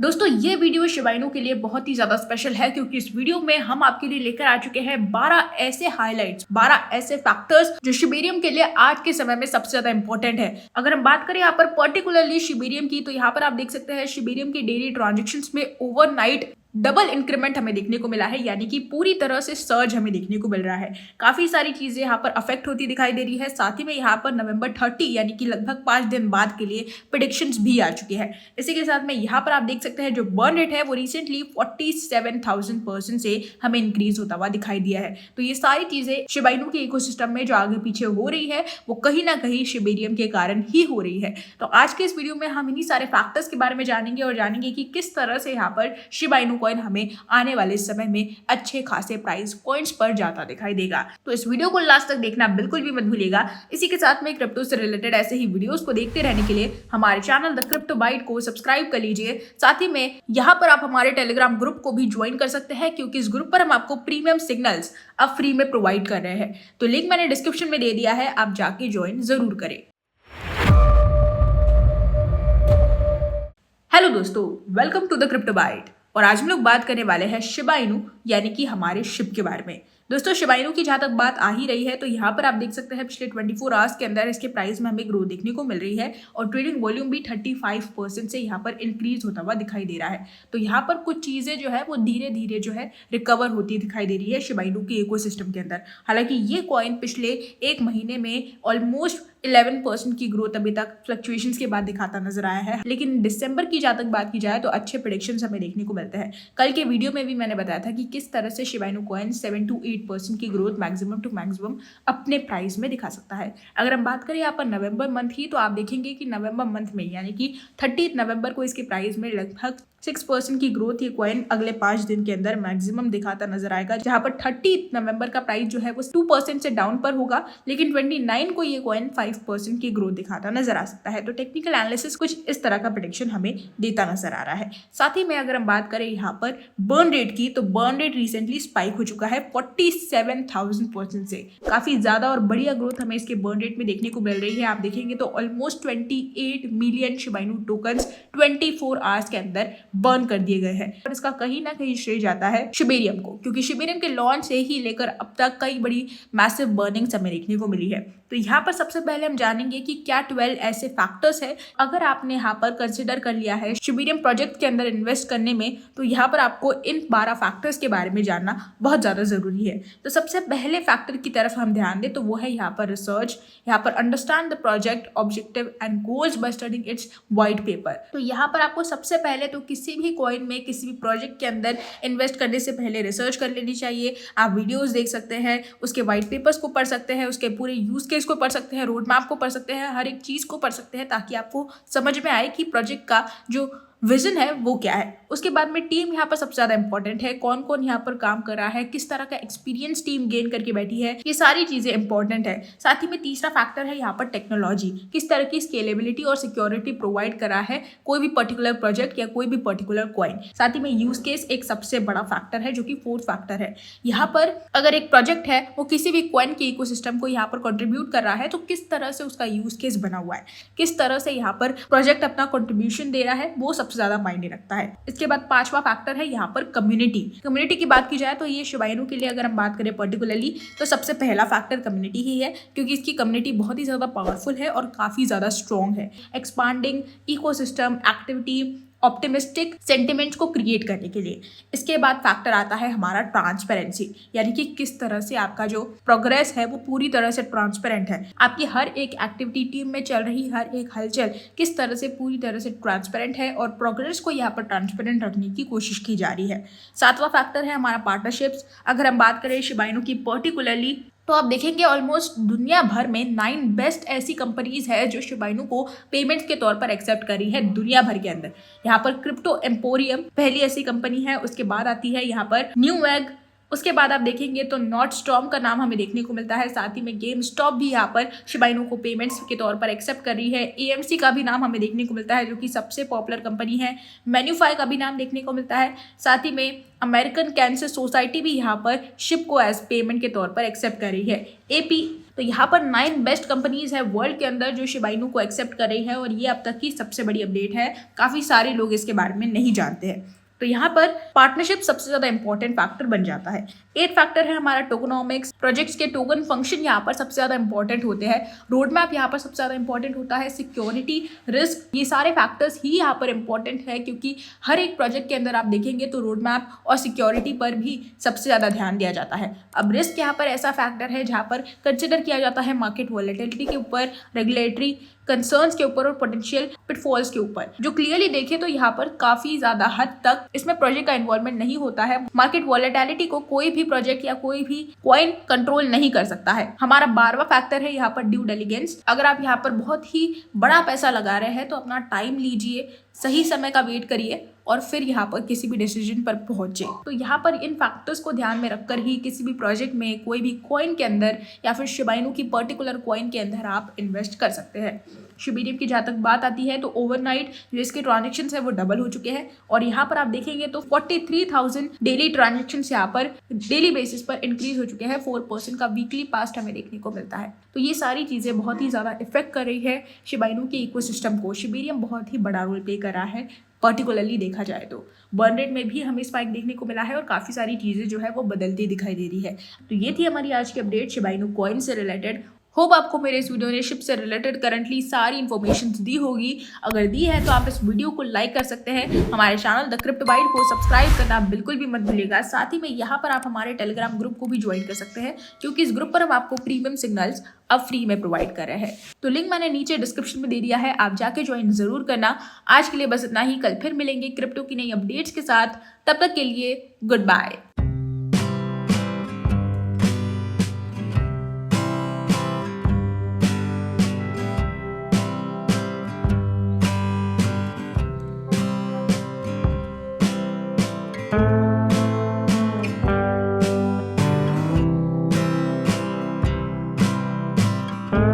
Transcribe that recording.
दोस्तों ये video Shiba Inu के लिए बहुत ही ज्यादा स्पेशल है क्योंकि इस वीडियो में हम आपके लिए लेकर आ चुके हैं 12 ऐसे हाइलाइट्स, 12 ऐसे फैक्टर्स जो शिबेरियम के लिए आज के समय में सबसे ज्यादा इंपॉर्टेंट है। अगर हम बात करें यहाँ पर पर्टिकुलरली शिबेरियम की, तो यहाँ पर आप देख सकते हैं शिबेरियम की डेली ट्रांजेक्शन्स में ओवरनाइट डबल इंक्रीमेंट हमें देखने को मिला है, यानी कि पूरी तरह से सर्ज हमें देखने को मिल रहा है। काफी सारी चीजें यहाँ पर अफेक्ट होती दिखाई दे रही है। साथ ही में यहाँ पर नवंबर 30 यानी कि लगभग 5 दिन बाद के लिए प्रेडिक्शंस भी आ चुके हैं। इसी के साथ में यहाँ पर आप देख सकते हैं जो बर्न रेट है वो रिसेंटली 47,000% से हमें इंक्रीज होता हुआ दिखाई दिया है। तो ये सारी चीजें शिबा इनु के इकोसिस्टम में जो आगे पीछे हो रही है वो कहीं ना कहीं शिबेरियम के कारण ही हो रही है। तो आज के इस वीडियो में हम इन्हीं सारे फैक्टर्स के बारे में जानेंगे और जानेंगे कि किस तरह से यहाँ पर शिबा इनु कॉइन हमें आने वाले समय में अच्छे खासे प्राइस पॉइंट्स पर जाता दिखाई देगा। तो इस वीडियो को लास्ट तक देखना बिल्कुल भी मत भूलिएगा। इसी के साथ में क्रिप्टो से रिलेटेड ऐसे ही वीडियोस को देखते रहने के लिए हमारे चैनल द क्रिप्टो बाइट को सब्सक्राइब कर लीजिए। साथ ही में यहाँ पर आप हमारे टेलीग्राम ग्रुप को भी ज्वाइन कर सकते हैं क्योंकि इस ग्रुप पर हम आपको प्रीमियम सिग्नल्स अब फ्री में प्रोवाइड कर रहे हैं। तो लिंक मैंने डिस्क्रिप्शन में दे दिया है, आप जाके ज्वाइन जरूर करें। हेलो दोस्तों, welcome to the Crypto Byte. और आज हम लोग बात करने वाले हैं शिबा इनु यानी कि हमारे शिप के बारे में। दोस्तों शिबा इनु की जहाँ तक बात आ ही रही है तो यहाँ पर आप देख सकते हैं पिछले 24 आवर्स के अंदर इसके प्राइस में हमें ग्रोथ देखने को मिल रही है और ट्रेडिंग वॉल्यूम भी 35% से यहाँ पर इंक्रीज होता हुआ दिखाई दे रहा है। तो यहाँ पर कुछ चीज़ें जो है वो धीरे धीरे जो है रिकवर होती दिखाई दे रही है शिबा इनु के इकोसिस्टम के अंदर। हालांकि ये कॉइन पिछले एक महीने में ऑलमोस्ट 11% की ग्रोथ अभी तक फ्लक्चुएशंस के बाद दिखाता नजर आया है, लेकिन दिसंबर की जहाँ तक बात की जाए तो अच्छे प्रेडिक्शंस हमें देखने को मिलते हैं। कल के वीडियो में भी मैंने बताया था कि किस तरह से शिबा इनु कॉइन 7 to 8% की ग्रोथ मैक्सिमम टू मैक्सिमम अपने प्राइस में दिखा सकता है। अगर हम बात करें यहाँ पर नवंबर मंथ की, तो आप देखेंगे कि नवंबर मंथ में यानी कि 30 नवंबर को इसके प्राइस में लगभग 6% की ग्रोथ ये कॉइन अगले 5 दिन के अंदर मैक्सिमम दिखाता नजर आएगा, जहां पर 30 नवंबर का प्राइस जो है वो 2% से डाउन पर होगा, लेकिन 29 को ये कॉइन 5% की ग्रोथ दिखाता नजर आ सकता है। तो टेक्निकल एनालिसिस कुछ इस तरह का प्रेडिक्शन हमें देता नजर आ रहा है। साथ ही में अगर हम बात करें यहाँ पर बर्न रेट की, तो बर्न रेट रिसेंटली स्पाइक हो चुका है 47,000% से। काफी ज्यादा और बढ़िया ग्रोथ हमें इसके बर्न रेट में देखने को मिल रही है। आप देखेंगे तो almost 28 million Shiba Inu tokens 24 hours के अंदर बर्न कर दिए गए हैं। और इसका कहीं ना कहीं श्रेय जाता है शिबेरियम को, क्योंकि शिबेरियम के लॉन्च से ही लेकर अब तक कई बड़ी मैसिव बर्निंग्स हमें देखने को मिली है। तो यहाँ पर सबसे पहले हम जानेंगे कि क्या 12 ऐसे फैक्टर्स है अगर आपने यहाँ पर कंसिडर कर लिया है शिबेरियम प्रोजेक्ट के अंदर इन्वेस्ट करने में, तो यहाँ पर आपको इन 12 फैक्टर्स के बारे में जानना बहुत ज्यादा जरूरी है। तो सबसे पहले फैक्टर की तरफ हम ध्यान दें तो वो है यहाँ पर रिसर्च। यहाँ पर understand the project objective and goals by studying its white paper. तो यहाँ पर आपको सबसे पहले तो किसी भी कॉइन में, किसी भी प्रोजेक्ट के अंदर इन्वेस्ट करने से पहले रिसर्च कर लेनी चाहिए। आप वीडियोस देख सकते हैं, उसके व्हाइट पेपर्स को पढ़ सकते हैं, उसके पूरे यूज केस को पढ़ सकते हैं, रोड मैप को पढ़ सकते हैं, हर एक चीज को पढ़ सकते हैं ताकि आपको समझ में आए कि प्रोजेक्ट का जो विजन है वो क्या है। उसके बाद में टीम यहाँ पर सबसे ज्यादा इंपॉर्टेंट है, कौन कौन यहाँ पर काम कर रहा है, किस तरह का एक्सपीरियंस टीम गेन करके बैठी है, ये सारी चीजें इंपॉर्टेंट है। साथ ही में तीसरा फैक्टर है यहाँ पर टेक्नोलॉजी, किस तरह की स्केलेबिलिटी और सिक्योरिटी प्रोवाइड करा है कोई भी पर्टिकुलर प्रोजेक्ट या कोई भी पर्टिकुलर कॉइन। साथ ही में यूज केस एक सबसे बड़ा फैक्टर है जो कि फोर्थ फैक्टर है। यहाँ पर अगर एक प्रोजेक्ट है वो किसी भी कॉइन के इकोसिस्टम को यहाँ पर कंट्रीब्यूट कर रहा है तो किस तरह से उसका यूज केस बना हुआ है, किस तरह से यहाँ पर प्रोजेक्ट अपना कंट्रीब्यूशन दे रहा है, वो सबसे ज्यादा मायने रखता है। इसके बाद पांचवा फैक्टर है यहाँ पर कम्युनिटी। कम्युनिटी की बात की जाए तो ये शिबा इनु के लिए अगर हम बात करें पर्टिकुलरली तो सबसे पहला फैक्टर कम्युनिटी ही है, क्योंकि इसकी कम्युनिटी बहुत ही ज्यादा पावरफुल है और काफी ज्यादा स्ट्रॉन्ग है। Expanding ecosystem activity optimistic sentiments को क्रिएट करने के लिए। इसके बाद फैक्टर आता है हमारा ट्रांसपेरेंसी, यानी कि किस तरह से आपका जो प्रोग्रेस है वो पूरी तरह से ट्रांसपेरेंट है। आपकी हर एक एक्टिविटी, टीम में चल रही हर एक हलचल किस तरह से पूरी तरह से ट्रांसपेरेंट है और प्रोग्रेस को यहाँ पर ट्रांसपेरेंट रखने की कोशिश की जा रही है। सातवां फैक्टर है हमारा पार्टनरशिप्स। अगर हम बात करें शिबा इनु की पर्टिकुलरली तो आप देखेंगे ऑलमोस्ट दुनिया भर में 9 बेस्ट ऐसी कंपनीज है जो शिबा इनु को पेमेंट्स के तौर पर एक्सेप्ट कर रही है दुनिया भर के अंदर। यहाँ पर क्रिप्टो एम्पोरियम पहली ऐसी कंपनी है, उसके बाद आती है यहाँ पर न्यूएग, उसके बाद आप देखेंगे तो नॉर्डस्ट्रॉम का नाम हमें देखने को मिलता है। साथ ही में गेम स्टॉप भी यहाँ पर शिबा इनु को पेमेंट्स के तौर पर एक्सेप्ट कर रही है। एएमसी का भी नाम हमें देखने को मिलता है जो कि सबसे पॉपुलर कंपनी है। मैन्यूफाई का भी नाम देखने को मिलता है। साथ ही में अमेरिकन कैंसर सोसाइटी भी यहाँ पर शिप को एज पेमेंट के तौर पर एक्सेप्ट कर रही है। तो यहाँ पर 9 बेस्ट कंपनीज है वर्ल्ड के अंदर जो शिबा इनू को एक्सेप्ट कर रही है और ये अब तक की सबसे बड़ी अपडेट है। काफ़ी सारे लोग इसके बारे में नहीं जानते हैं। तो यहाँ पर पार्टनरशिप सबसे ज़्यादा इंपॉर्टेंट फैक्टर बन जाता है। 8 फैक्टर है हमारा टोकनोमिक्स, प्रोजेक्ट्स के टोकन फंक्शन यहाँ पर सबसे ज़्यादा इंपॉर्टेंट होते हैं, रोड मैप यहाँ पर सबसे ज़्यादा इंपॉर्टेंट होता है, सिक्योरिटी, रिस्क, ये सारे फैक्टर्स ही यहाँ पर इंपॉर्टेंट है क्योंकि हर एक प्रोजेक्ट के अंदर आप देखेंगे तो रोड मैप और सिक्योरिटी पर भी सबसे ज़्यादा ध्यान दिया जाता है। अब रिस्क यहाँ पर ऐसा फैक्टर है जहाँ पर कंसिडर किया जाता है मार्केट वॉलेटिलिटी के ऊपर, रेगुलेटरी कंसर्न्स के ऊपर और पोटेंशियल पिटफॉल्स के ऊपर। जो क्लियरली देखे तो यहाँ पर काफी ज्यादा हद तक इसमें प्रोजेक्ट का इन्वॉल्वमेंट नहीं होता है। मार्केट वॉलेटिलिटी को कोई भी प्रोजेक्ट या कोई भी कॉइन कंट्रोल नहीं कर सकता है। हमारा 12वां फैक्टर है यहाँ पर ड्यू डिलिजेंस। अगर आप यहाँ पर बहुत ही बड़ा पैसा लगा रहे हैं तो अपना टाइम लीजिए, सही समय का वेट करिए और फिर यहाँ पर किसी भी डिसीजन पर पहुंचे। तो यहाँ पर इन फैक्टर्स को ध्यान में रखकर ही किसी भी प्रोजेक्ट में, कोई भी कॉइन के अंदर या फिर शिबा इनू की पर्टिकुलर कॉइन के अंदर आप इन्वेस्ट कर सकते हैं। शिबा इनू की जहाँ तक बात आती है तो ओवरनाइट जो इसके ट्रांजेक्शन है वो डबल हो चुके हैं और यहाँ पर आप देखेंगे तो 43,000 डेली ट्रांजेक्शन यहाँ पर डेली बेसिस पर इंक्रीज हो चुके हैं। 4% का वीकली पास्ट हमें देखने को मिलता है। तो ये सारी चीज़ें बहुत ही ज़्यादा इफेक्ट कर रही है शिबा इनू के इकोसिस्टम को। शिबेरियम बहुत ही बड़ा रोल प्ले कर रहा है पर्टिकुलरली देखा जाए तो। बर्न रेट में भी हमें स्पाइक देखने को मिला है और काफ़ी सारी चीज़ें जो है वो बदलती दिखाई दे रही है। तो ये थी हमारी आज की अपडेट शिबा इनू कॉइन से रिलेटेड। होप आपको मेरे इस वीडियो ने शिप से रिलेटेड करंटली सारी इन्फॉर्मेशन दी होगी। अगर दी है तो आप इस वीडियो को लाइक कर सकते हैं। हमारे चैनल द क्रिप्टो बाइट को सब्सक्राइब करना बिल्कुल भी मत भूलिएगा। साथ ही में यहाँ पर आप हमारे टेलीग्राम ग्रुप को भी ज्वाइन कर सकते हैं क्योंकि इस ग्रुप पर हम आपको प्रीमियम सिग्नल्स अब फ्री में प्रोवाइड कर रहे हैं। तो लिंक मैंने नीचे डिस्क्रिप्शन में दे दिया है, आप जाके ज्वाइन जरूर करना। आज के लिए बस इतना ही, कल फिर मिलेंगे क्रिप्टो की नई अपडेट्स के साथ। तब तक के लिए गुड बाय।